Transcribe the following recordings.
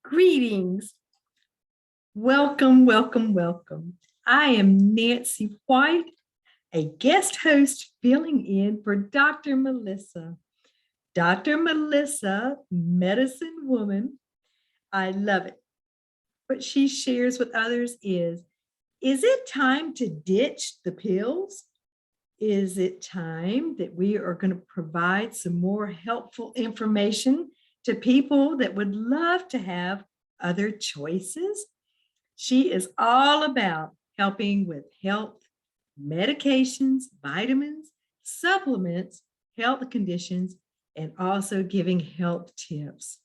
Greetings. Welcome, welcome, welcome. I am Nancy White, a guest host filling in for Dr. Melissa. Dr. Melissa, medicine woman. I love it. What she shares with others is it time to ditch the pills? Is it time that we are going to provide some more helpful information to people that would love to have other choices? She is all about helping with health, medications, vitamins, supplements, health conditions, and also giving health tips.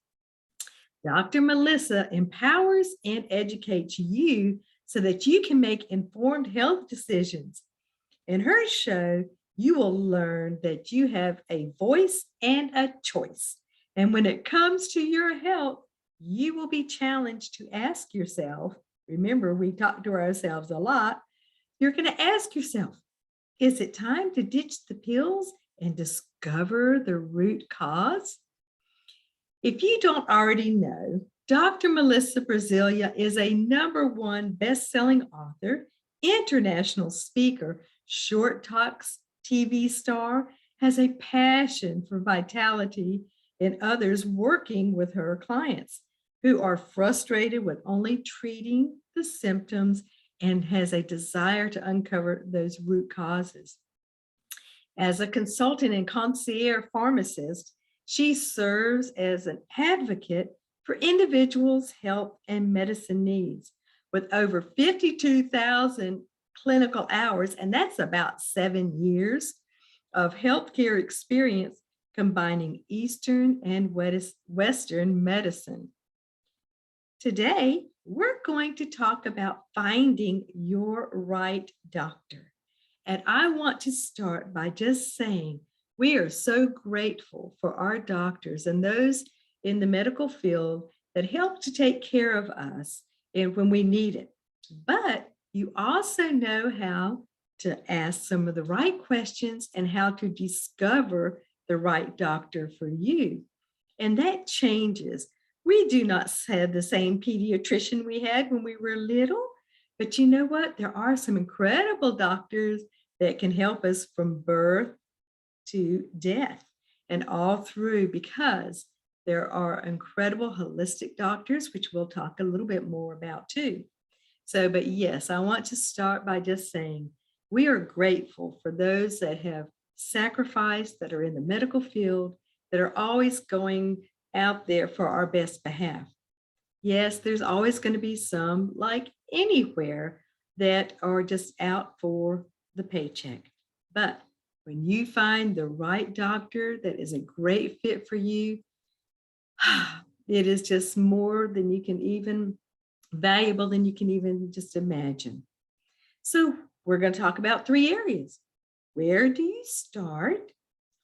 Dr. Melissa empowers and educates you so that you can make informed health decisions. In her show, you will learn that you have a voice and a choice. And when it comes to your health, you will be challenged to ask yourself, remember, we talk to ourselves a lot. You're going to ask yourself, is it time to ditch the pills and discover the root cause? If you don't already know, Dr. Melissa Brasilia is a #1 best-selling author, international speaker, short talks TV star, has a passion for vitality in others working with her clients who are frustrated with only treating the symptoms and has a desire to uncover those root causes. As a consultant and concierge pharmacist, she serves as an advocate for individuals' health and medicine needs with over 52,000 clinical hours, and that's about 7 years of healthcare experience combining Eastern and Western medicine. Today, we're going to talk about finding your right doctor. And I want to start by just saying we are so grateful for our doctors and those in the medical field that help to take care of us and when we need it. But you also know how to ask some of the right questions and how to discover the right doctor for you. And that changes. We do not have the same pediatrician we had when we were little, but you know what? There are some incredible doctors that can help us from birth to death and all through, because there are incredible holistic doctors, which we'll talk a little bit more about too. So, but yes, I want to start by just saying we are grateful for those that have sacrificed, that are in the medical field, that are always going out there for our best behalf. Yes, there's always going to be some, like anywhere, that are just out for the paycheck. But when you find the right doctor that is a great fit for you, it is just more than you can even valuable than you can even just imagine. So we're going to talk about 3 areas. Where do you start?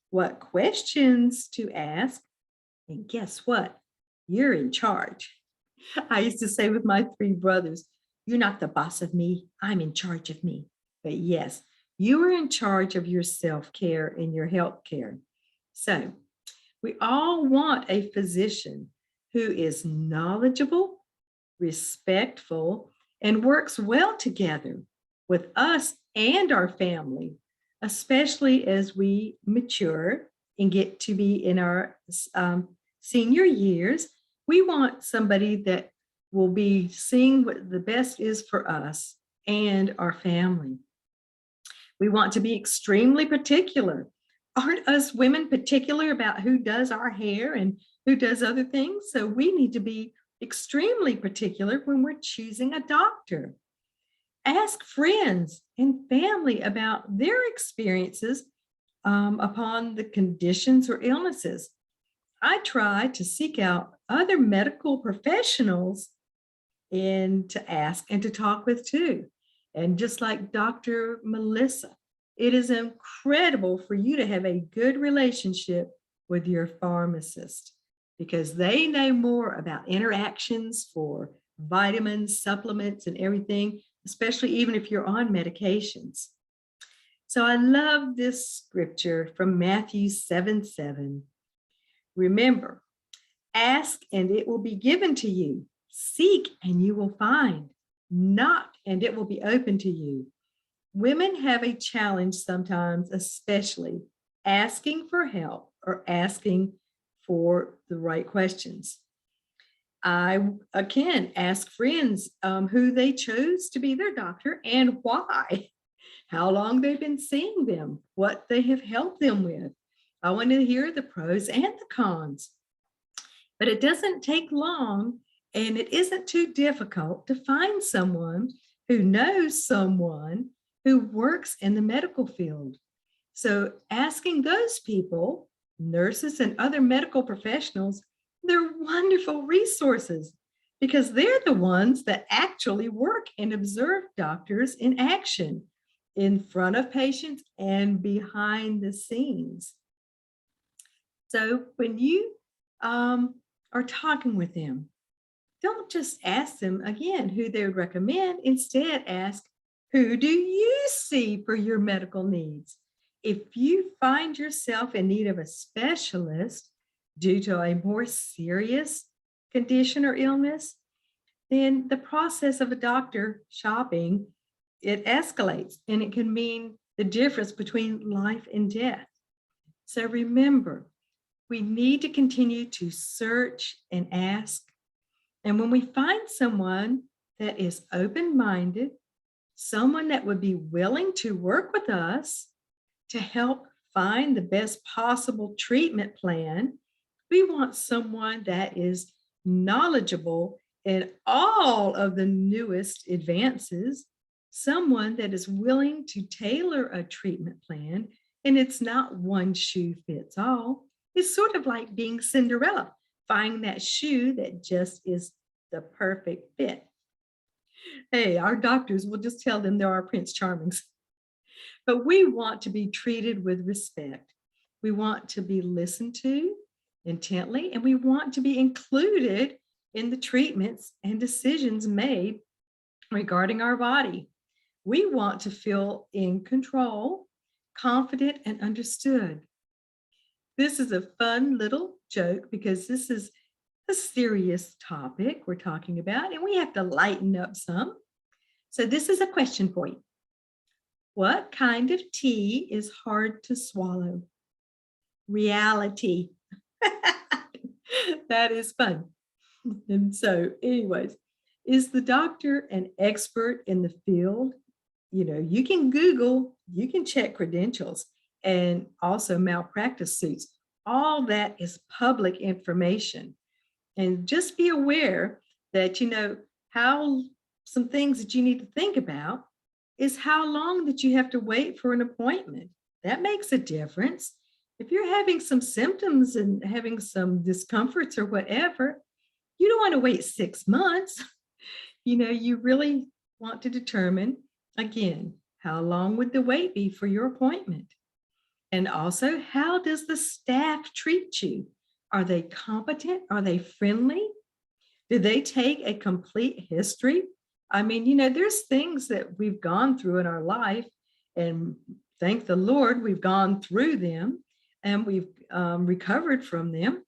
What questions to ask? And guess what? You're in charge. I used to say with my 3 brothers, you're not the boss of me, I'm in charge of me. But yes, you are in charge of your self-care and your health care. So we all want a physician who is knowledgeable, respectful, and works well together with us and our family, especially as we mature and get to be in our senior years. We want somebody that will be seeing what the best is for us and our family. We want to be extremely particular. Aren't us women particular about who does our hair and who does other things? So we need to be extremely particular when we're choosing a doctor. Ask friends and family about their experiences upon the conditions or illnesses. I try to seek out other medical professionals and to ask and to talk with too. And just like Dr. Melissa, it is incredible for you to have a good relationship with your pharmacist because they know more about interactions for vitamins, supplements, and everything, especially even if you're on medications. So I love this scripture from Matthew 7:7. Remember, Ask and it will be given to you. Seek and you will find. Knock and it will be open to you. Women have a challenge sometimes, especially asking for help or asking for the right questions. I again ask friends who they chose to be their doctor and why, how long they've been seeing them, what they have helped them with. I want to hear the pros and the cons. But it doesn't take long and it isn't too difficult to find someone who knows someone who works in the medical field. So asking those people, nurses and other medical professionals, they're wonderful resources because they're the ones that actually work and observe doctors in action in front of patients and behind the scenes. So when you are talking with them, don't just ask them again who they would recommend. Instead, ask, who do you see for your medical needs? If you find yourself in need of a specialist due to a more serious condition or illness, then the process of a doctor shopping, it escalates and it can mean the difference between life and death. So remember, we need to continue to search and ask. And when we find someone that is open-minded, someone that would be willing to work with us to help find the best possible treatment plan, we want someone that is knowledgeable in all of the newest advances, someone that is willing to tailor a treatment plan, and it's not one shoe fits all. It's sort of like being Cinderella, finding that shoe that just is the perfect fit. Hey, our doctors will just tell them they're our Prince Charmings. But we want to be treated with respect. We want to be listened to intently, and we want to be included in the treatments and decisions made regarding our body. We want to feel in control, confident, and understood. This is a fun little joke because this is a serious topic we're talking about, and we have to lighten up some. So this is a question for you. What kind of tea is hard to swallow? Reality. That is fun. And so, anyways, is the doctor an expert in the field? You know, you can Google, you can check credentials and also malpractice suits. All that is public information. And just be aware that, you know, how some things that you need to think about is how long that you have to wait for an appointment. That makes a difference. If you're having some symptoms and having some discomforts or whatever, you don't want to wait 6 months. You know, you really want to determine, again, how long would the wait be for your appointment? And also, how does the staff treat you? Are they competent? Are they friendly? Do they take a complete history? I mean, you know, there's things that we've gone through in our life, and thank the Lord, we've gone through them and we've recovered from them,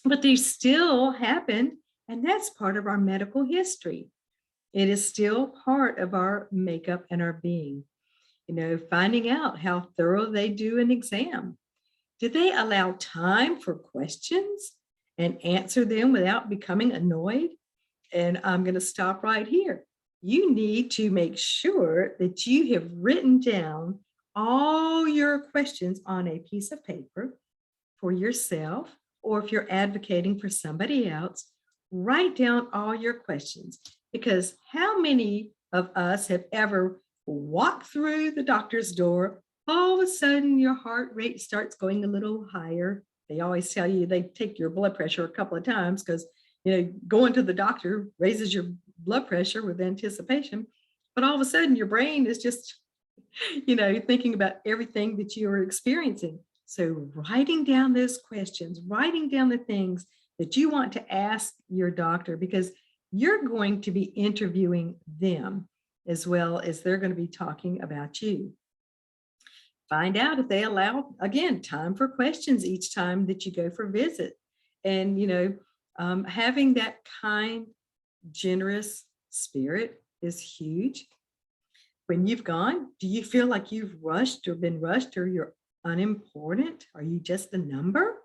but they still happen. And that's part of our medical history. It is still part of our makeup and our being. You know, finding out how thorough they do an exam. Do they allow time for questions and answer them without becoming annoyed? And I'm going to stop right here. You need to make sure that you have written down all your questions on a piece of paper for yourself, or if you're advocating for somebody else, write down all your questions. Because how many of us have ever walked through the doctor's door, all of a sudden your heart rate starts going a little higher? They always tell you they take your blood pressure a couple of times because, you know, going to the doctor raises your blood pressure with anticipation. But all of a sudden your brain is just, you know, thinking about everything that you are experiencing. So writing down those questions, writing down the things that you want to ask your doctor, because you're going to be interviewing them as well as they're going to be talking about you. Find out if they allow, again, time for questions each time that you go for visit. And, you know, Having that kind, generous spirit is huge. When you've gone, do you feel like you've rushed or been rushed or you're unimportant? Are you just a number?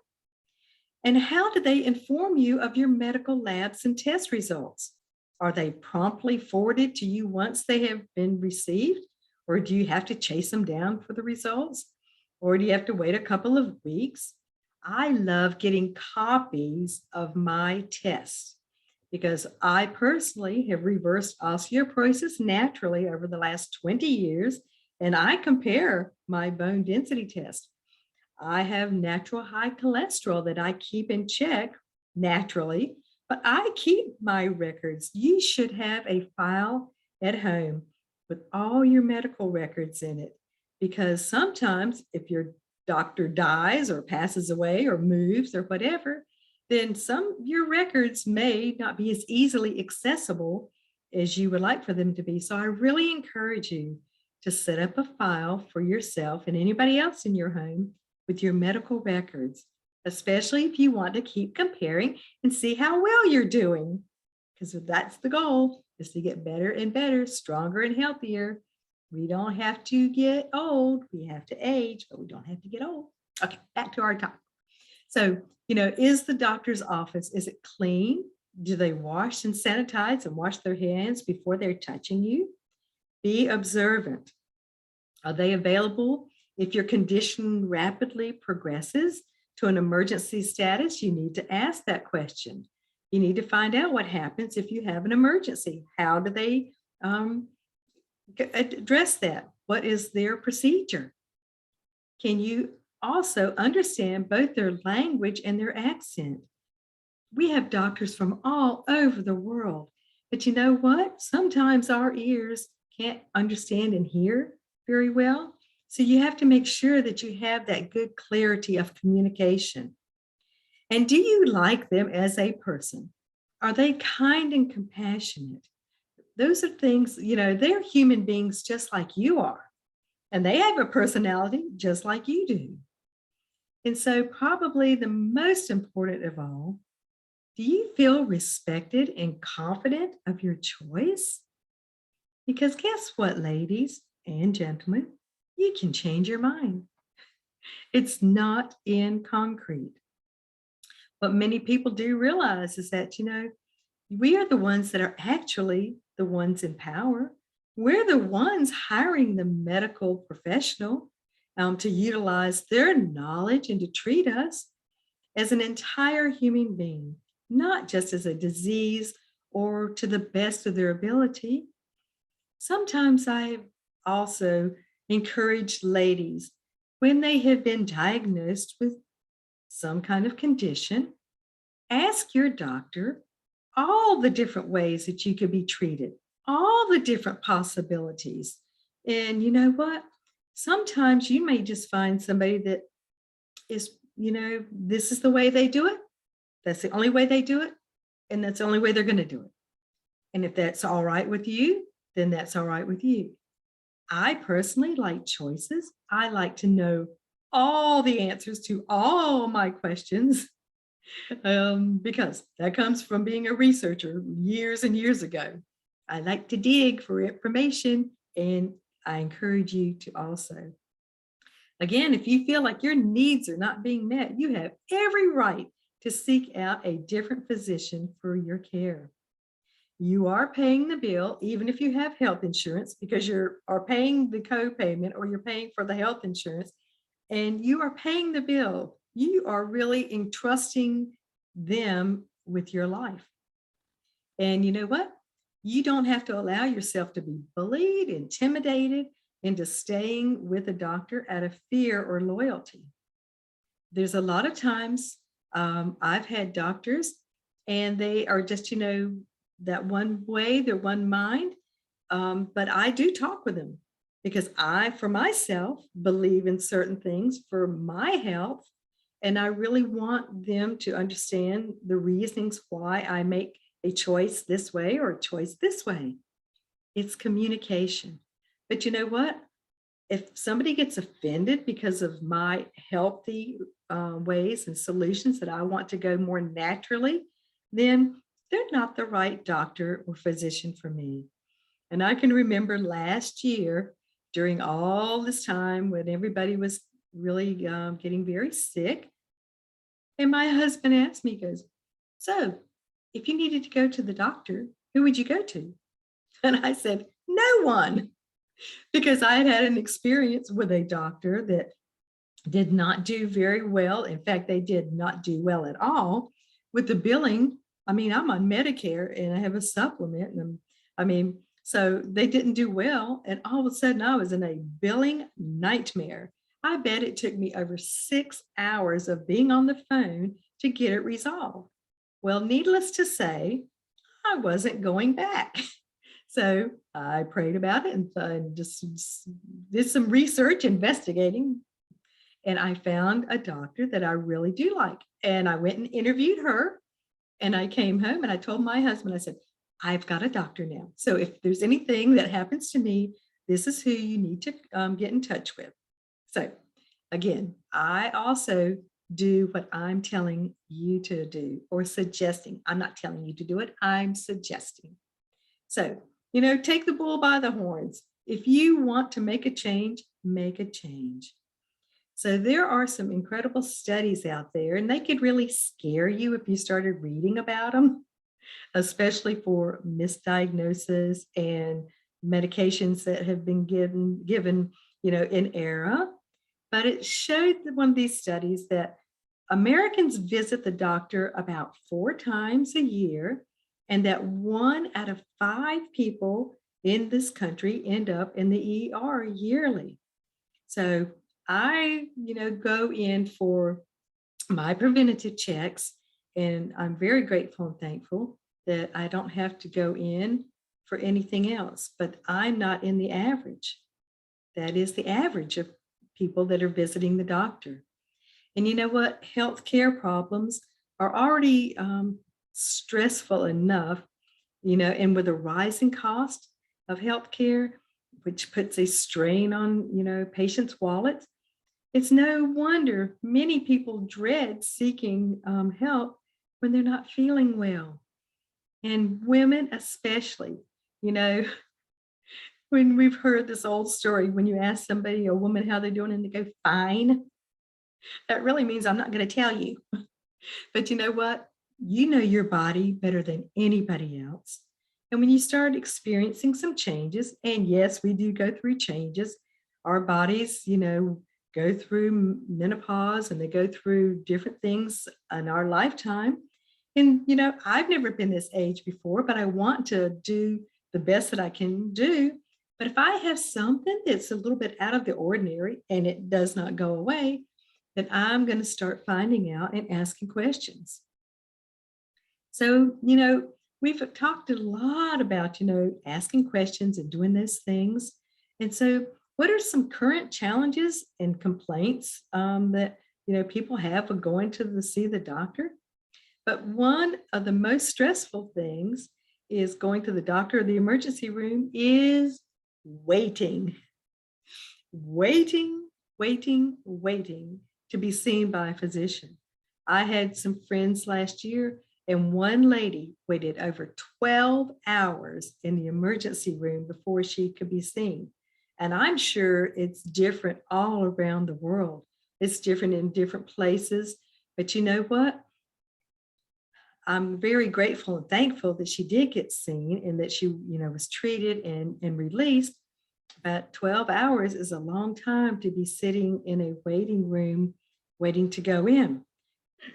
And how do they inform you of your medical labs and test results? Are they promptly forwarded to you once they have been received? Or do you have to chase them down for the results? Or do you have to wait a couple of weeks? I love getting copies of my tests because I personally have reversed osteoporosis naturally over the last 20 years, and I compare my bone density test. I have natural high cholesterol that I keep in check naturally, but I keep my records. You should have a file at home with all your medical records in it because sometimes if your doctor dies or passes away or moves or whatever, then your records may not be as easily accessible as you would like for them to be. So I really encourage you to set up a file for yourself and anybody else in your home with your medical records, especially if you want to keep comparing and see how well you're doing. Because that's the goal, is to get better and better, stronger and healthier. We don't have to get old. We have to age, but we don't have to get old. Okay, back to our topic. So, is the doctor's office, is it clean? Do they wash and sanitize and wash their hands before they're touching you? Be observant. Are they available if your condition rapidly progresses to an emergency status? You need to ask that question. You need to find out what happens if you have an emergency. How do they address that? What is their procedure? Can you also understand both their language and their accent? We have doctors from all over the world, but you know what? Sometimes our ears can't understand and hear very well. So you have to make sure that you have that good clarity of communication. And do you like them as a person? Are they kind and compassionate? Those are things, they're human beings just like you are. And they have a personality just like you do. And so, probably the most important of all, do you feel respected and confident of your choice? Because guess what, ladies and gentlemen, you can change your mind. It's not in concrete. What many people do realize is that, we are the ones that are actually the ones in power. We're the ones hiring the medical professional to utilize their knowledge and to treat us as an entire human being, not just as a disease or to the best of their ability. Sometimes I also encourage ladies, when they have been diagnosed with some kind of condition, ask your doctor all the different ways that you could be treated, all the different possibilities. And you know what? Sometimes you may just find somebody that is, this is the way they do it. That's the only way they do it. And that's the only way they're going to do it. And if that's all right with you, then that's all right with you. I personally like choices. I like to know all the answers to all my questions because that comes from being a researcher years and years ago. I like to dig for information, and I encourage you to also. Again, if you feel like your needs are not being met, you have every right to seek out a different physician for your care. You are paying the bill, even if you have health insurance, because you are paying the co-payment or you're paying for the health insurance, and you are paying the bill. You are really entrusting them with your life. And you know what? You don't have to allow yourself to be bullied, intimidated into staying with a doctor out of fear or loyalty. There's a lot of times I've had doctors and they are just, that one way, their one mind. But I do talk with them because I, for myself, believe in certain things for my health. And I really want them to understand the reasonings why I make a choice this way or a choice this way. It's communication. But you know what? If somebody gets offended because of my healthy ways and solutions that I want to go more naturally, then they're not the right doctor or physician for me. And I can remember last year during all this time when everybody was really getting very sick. And my husband asked me, he goes, "So, if you needed to go to the doctor, who would you go to?" And I said, "No one," because I had had an experience with a doctor that did not do very well. In fact, they did not do well at all with the billing. I mean, I'm on Medicare and I have a supplement. And I mean, so they didn't do well. And all of a sudden, I was in a billing nightmare. I bet it took me over 6 hours of being on the phone to get it resolved. Well, needless to say, I wasn't going back. So I prayed about it and just did some research investigating, and I found a doctor that I really do like. And I went and interviewed her. And I came home and I told my husband, I said, "I've got a doctor now. So if there's anything that happens to me, this is who you need to get in touch with." So again, I also do what I'm telling you to do or suggesting. I'm not telling you to do it, I'm suggesting. So, take the bull by the horns. If you want to make a change, make a change. So there are some incredible studies out there, and they could really scare you if you started reading about them, especially for misdiagnosis and medications that have been given, in error. But it showed that one of these studies that Americans visit the doctor about 4 times a year, and that 1 out of 5 people in this country end up in the ER yearly. So I, go in for my preventative checks, and I'm very grateful and thankful that I don't have to go in for anything else, but I'm not in the average. That is the average of people that are visiting the doctor. And you know what? Healthcare problems are already stressful enough, and with a rising cost of healthcare, which puts a strain on, patients' wallets, it's no wonder many people dread seeking help when they're not feeling well. And women, especially, you know, when we've heard this old story, when you ask somebody, a woman, how they're doing, and they go, "Fine," that really means I'm not going to tell you. But you know what? You know your body better than anybody else. And when you start experiencing some changes, and yes, we do go through changes, our bodies, go through menopause and they go through different things in our lifetime. And, I've never been this age before, but I want to do the best that I can do. But if I have something that's a little bit out of the ordinary and it does not go away, then I'm going to start finding out and asking questions. So, we've talked a lot about, asking questions and doing those things. And so, what are some current challenges and complaints that, people have with going to see the doctor? But one of the most stressful things is going to the doctor or the emergency room is waiting, waiting, waiting to be seen by a physician. I had some friends last year, and one lady waited over 12 hours in the emergency room before she could be seen. And I'm sure it's different all around the world. It's different in different places. But you know what? I'm very grateful and thankful that she did get seen and that she, was treated and released. But 12 hours is a long time to be sitting in a waiting room waiting to go in.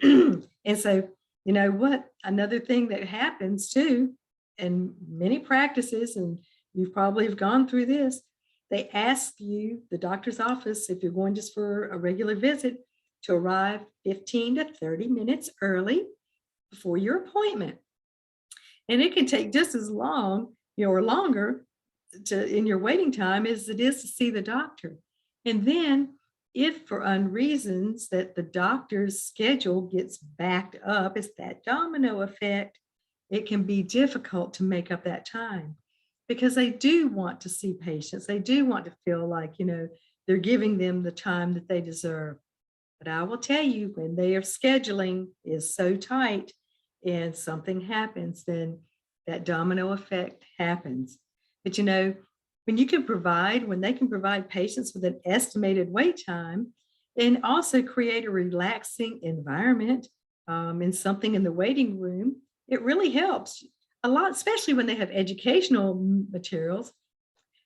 And so, you know what? Another thing that happens too, in many practices, and you probably have gone through this, they ask you, the doctor's office, if you're going just for a regular visit, to arrive 15 to 30 minutes early before your appointment. And it can take just as long, or longer in your waiting time as it is to see the doctor. And then if for unreasons that the doctor's schedule gets backed up, it's that domino effect, it can be difficult to make up that time because they do want to see patients. They do want to feel like, they're giving them the time that they deserve. But I will tell you, when their scheduling is so tight, and something happens, then that domino effect happens. But when they can provide patients with an estimated wait time and also create a relaxing environment and something in the waiting room, it really helps a lot, especially when they have educational materials.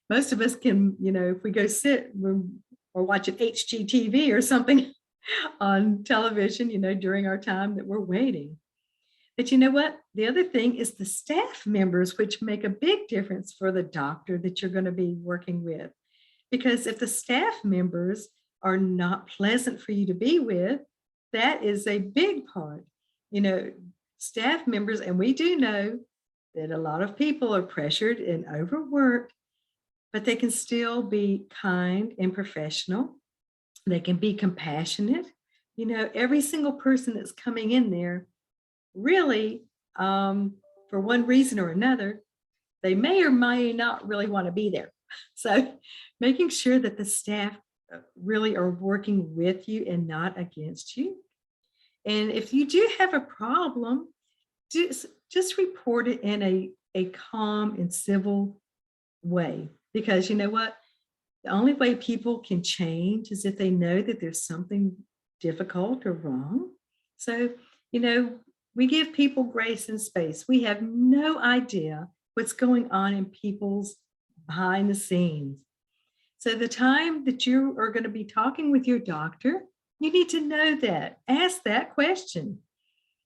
Most of us can, if we go sit or watch an HGTV or something on television, during our time that we're waiting. But you know what? The other thing is the staff members, which make a big difference for the doctor that you're going to be working with. Because if the staff members are not pleasant for you to be with, that is a big part. Staff members, and we do know that a lot of people are pressured and overworked, but they can still be kind and professional. They can be compassionate. Every single person that's coming in there really, for one reason or another, they may or may not really want to be there. So making sure that the staff really are working with you and not against you. And if you do have a problem, just report it in a calm and civil way. Because you know what? The only way people can change is if they know that there's something difficult or wrong. So, we give people grace and space. We have no idea what's going on in people's behind the scenes. So the time that you are going to be talking with your doctor, you need to know that. Ask that question.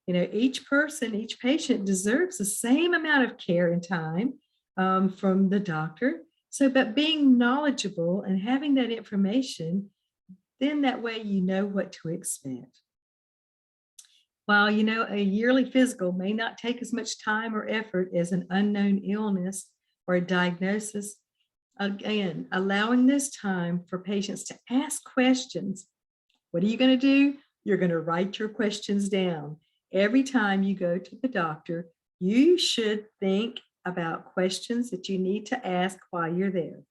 Each person, each patient deserves the same amount of care and time from the doctor. So, but being knowledgeable and having that information, then that way you know what to expect. While, a yearly physical may not take as much time or effort as an unknown illness or a diagnosis, again, allowing this time for patients to ask questions. What are you going to do? You're going to write your questions down. Every time you go to the doctor, you should think about questions that you need to ask while you're there.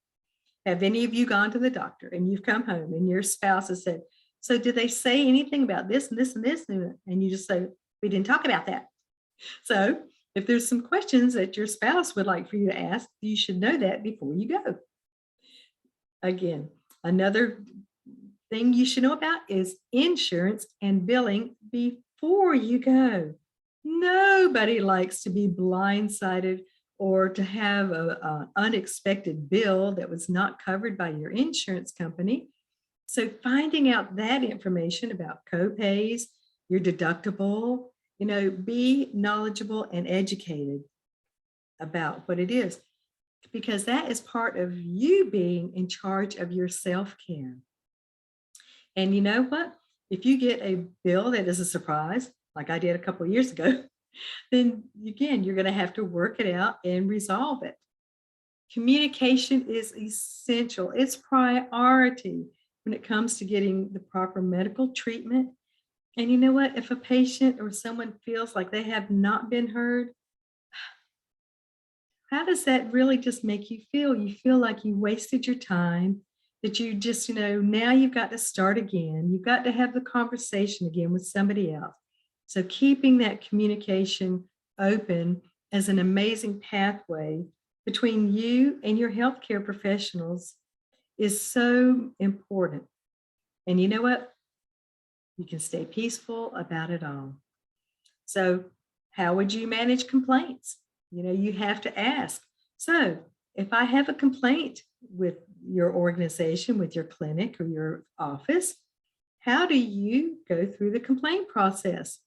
Have any of you gone to the doctor and you've come home and your spouse has said, so did they say anything about this and this and this? And you just say, we didn't talk about that. So if there's some questions that your spouse would like for you to ask, you should know that before you go. Again, another thing you should know about is insurance and billing before you go. Nobody likes to be blindsided or to have an unexpected bill that was not covered by your insurance company. So finding out that information about co-pays, your deductible, be knowledgeable and educated about what it is, because that is part of you being in charge of your self-care. And you know what? If you get a bill that is a surprise, like I did a couple of years ago, then again, you're going to have to work it out and resolve it. Communication is essential. It's priority when it comes to getting the proper medical treatment. And you know what? If a patient or someone feels like they have not been heard, how does that really just make you feel? You feel like you wasted your time, that you just, now you've got to start again. You've got to have the conversation again with somebody else. So keeping that communication open as an amazing pathway between you and your healthcare professionals is so important. And you know what? You can stay peaceful about it all. So how would you manage complaints? You have to ask. So if I have a complaint with your organization, with your clinic or your office, how do you go through the complaint process?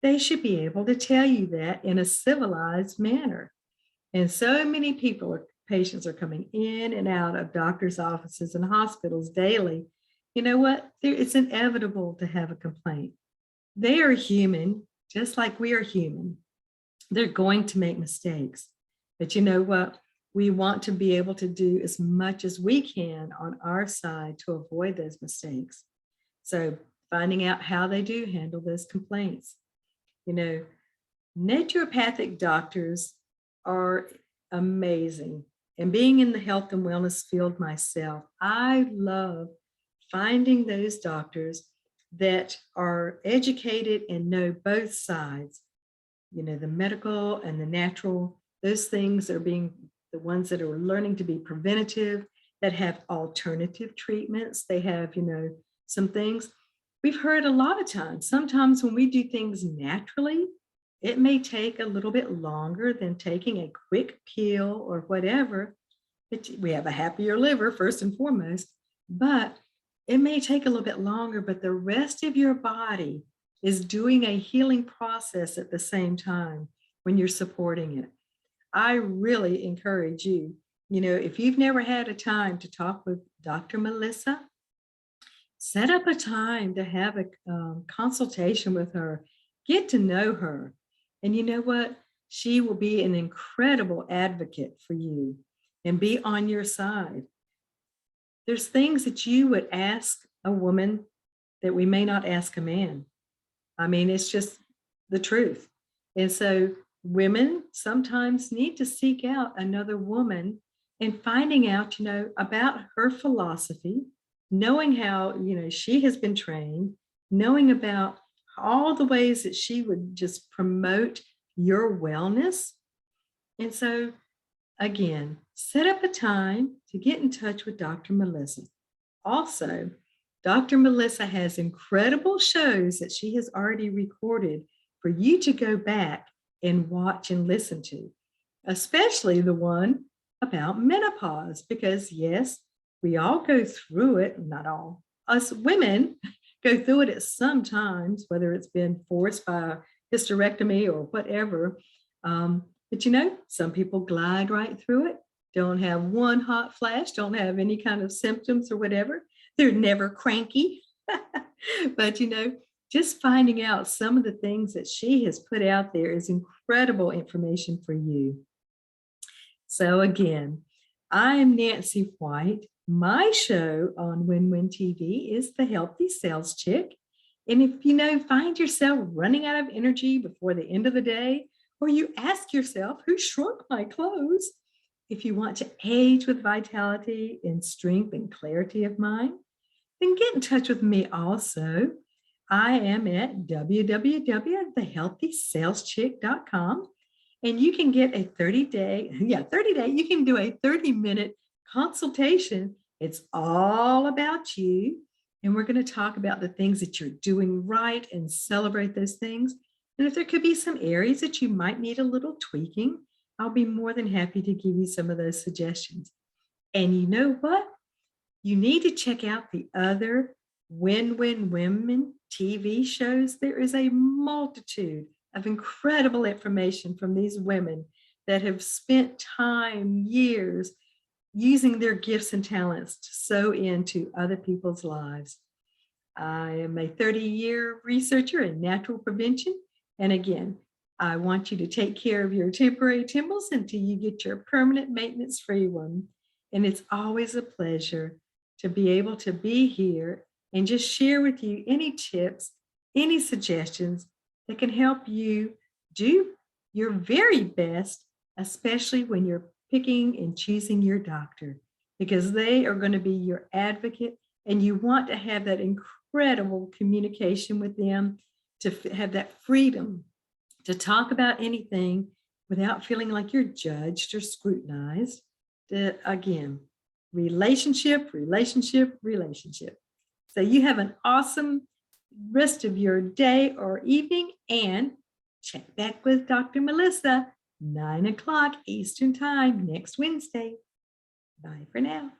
They should be able to tell you that in a civilized manner. And so many patients are coming in and out of doctors' offices and hospitals daily. You know what? It's inevitable to have a complaint. They are human, just like we are human. They're going to make mistakes. But you know what? We want to be able to do as much as we can on our side to avoid those mistakes. So finding out how they do handle those complaints. Naturopathic doctors are amazing. And being in the health and wellness field myself, I love finding those doctors that are educated and know both sides. the medical and the natural, those things are being the ones that are learning to be preventative, that have alternative treatments. They have, some things we've heard a lot of times. Sometimes when we do things naturally, it may take a little bit longer than taking a quick pill or whatever. We have a happier liver, first and foremost, but it may take a little bit longer, but the rest of your body is doing a healing process at the same time when you're supporting it. I really encourage you, if you've never had a time to talk with Dr. Melissa, set up a time to have a consultation with her, get to know her. And you know what? She will be an incredible advocate for you and be on your side. There's things that you would ask a woman that we may not ask a man. I mean, it's just the truth. And so women sometimes need to seek out another woman and finding out, about her philosophy, knowing how, she has been trained, knowing about all the ways that she would just promote your wellness. And so, again, set up a time to get in touch with Dr. Melissa. Also, Dr. Melissa has incredible shows that she has already recorded for you to go back and watch and listen to, especially the one about menopause, because yes, we all go through it, not all, us women go through it at some times, whether it's been forced by a hysterectomy or whatever. But some people glide right through it, don't have one hot flash, don't have any kind of symptoms or whatever. They're never cranky. But, just finding out some of the things that she has put out there is incredible information for you. So again, I'm Nancy White. My show on WinWin TV is The Healthy Sales Chick. And if find yourself running out of energy before the end of the day, or you ask yourself, who shrunk my clothes? If you want to age with vitality and strength and clarity of mind, then get in touch with me also. I am at www.thehealthysaleschick.com, and you can get a 30-day, you can do a 30-minute consultation. It's all about you. And we're going to talk about the things that you're doing right and celebrate those things. And if there could be some areas that you might need a little tweaking, I'll be more than happy to give you some of those suggestions. And you know what? You need to check out the other WinWin Women TV shows. There is a multitude of incredible information from these women that have spent time, years, using their gifts and talents to sow into other people's lives. I am a 30-year researcher in natural prevention. And again, I want you to take care of your temporary temples until you get your permanent maintenance-free one. And it's always a pleasure to be able to be here and just share with you any tips, any suggestions that can help you do your very best, especially when you're picking and choosing your doctor, because they are going to be your advocate and you want to have that incredible communication with them, to have that freedom to talk about anything without feeling like you're judged or scrutinized. Again, relationship. So you have an awesome rest of your day or evening, and check back with Dr. Melissa, 9 o'clock Eastern Time next Wednesday. Bye for now.